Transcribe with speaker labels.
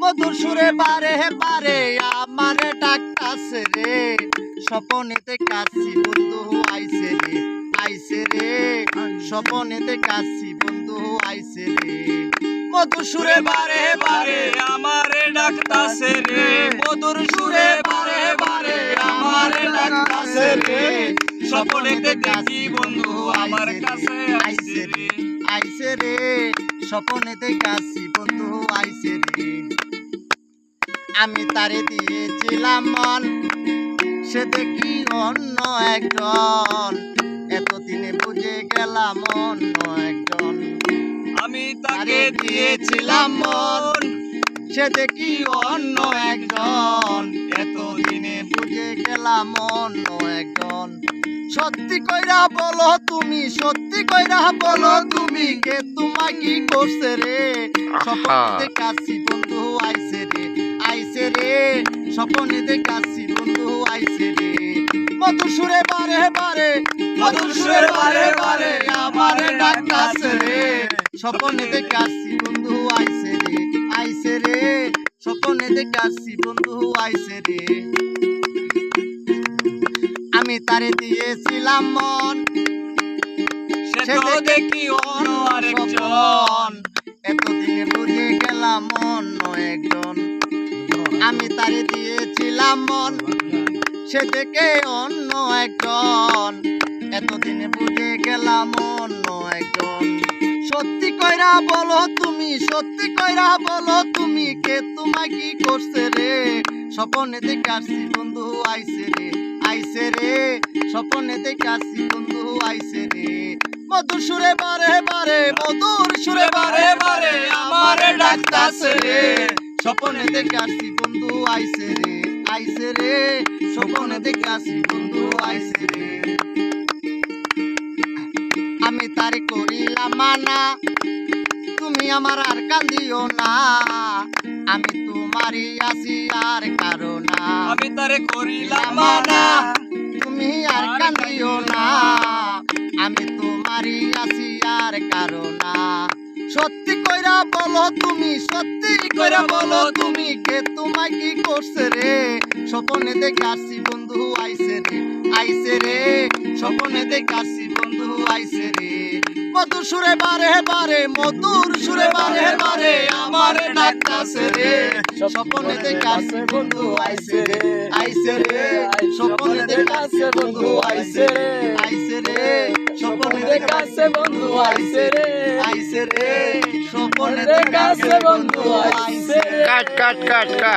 Speaker 1: মধুর সুরে বারে বারে আমার ডাকতাছে রে, স্বপনেতে কাছি বন্ধু আইছে রে, আইছে রে স্বপনেতে কাছি বন্ধু আইছে রে। মধুর সুরে বারে বারে
Speaker 2: আমারে ডাকতাছে রে,
Speaker 1: মধুর সুরে বারে বারে আমার ডাকতাছে রে,
Speaker 2: স্বপনেতে দেখি বন্ধু আমার কাছে আইছে রে,
Speaker 1: আইছে রে স্বপনেতে কাছি বন্ধু আইছে রে। আমি তারে দিয়েছিলাম মন, সে দেখি অন্য একজন, এতদিনে বুঝে গেলাম অন্য একজন।
Speaker 2: আমি তাকে দিয়েছিলাম মন,
Speaker 1: সে দেখি অন্য একজন, এতদিনে বুঝে গেলাম অন্য একজন। সত্যি কইরা বলো তুমি, সত্যি কইরা বলো তুমি, কে তোমায় কি করছে রে, স্বপনেতে কাছি বন্ধু আইছে রে, আইছে রে স্বপনেতে কাছি বন্ধু আইছে রে। মধুর সুরে বারে বারে, মধুর সুরে বারে বারে আমারে ডাকতাছে রে, স্বপনেতে কাছি বন্ধু আইছে রে, আইছে রে স্বপনেতে কাছি বন্ধু আইছে রে। আমি তারে দিয়েছিলাম মন,
Speaker 2: সে তো দেখি অন্য আরেকজন,
Speaker 1: এতদিনে বুঝে গেলাম অন্য একজন। আমি তারে দিয়েছিলাম মন, সে দেখে অন্য একজন, এতদিনে বুঝে গেলাম অন্য একজন। সত্যি কইরা বলো তুমি, সত্যি কইরা বলো তুমি, কে তোমায় কি করছে রে, স্বপনেতে কাছি বন্ধু আইছে রে, আইছে রে স্বপনেতে কাছি বন্ধু আইছে রে। মধুর সুরে বারে বারে, মধুর সুরে বারে বারে আমারে ডাকতাছে রে, স্বপনেতে কাছি বন্ধু আইছে রে, আইছে রে স্বপনেতে কাছি বন্ধু আইছে রে। আমি তারে করিলাম মানা, তুমি আমার আর কান্দিও না, আমি তোমারই আছি আর কারো না।
Speaker 2: আমি তারে করিলাম মানা,
Speaker 1: তুমি আর কান্দিও না, আমি তোমারই আছি আর কারো না। সত্যি কইরা বলো তুমি, সত্যি কইরা বলো তুমি, কে তোমায় কি করছে রে, স্বপনেতে কাছি বন্ধু আইছে রে, আইছে রে স্বপনেতে কাছি বন্ধু আইছে রে। মধুর সুরে বারে বারে, মধুর সুরে বারে বারে আমারে ডাকতাছে রে, স্বপনেতে কাছি বন্ধু আইছে রে, আইছে রে স্বপনেতে কাছি বন্ধু আইছে রে, আইছে রে স্বপনেতে কাছে বন্ধু আইছে রে, আইছে রে স্বপনেতে কাছে বন্ধু আইছে রে।
Speaker 3: কাট কাট কাট কাট।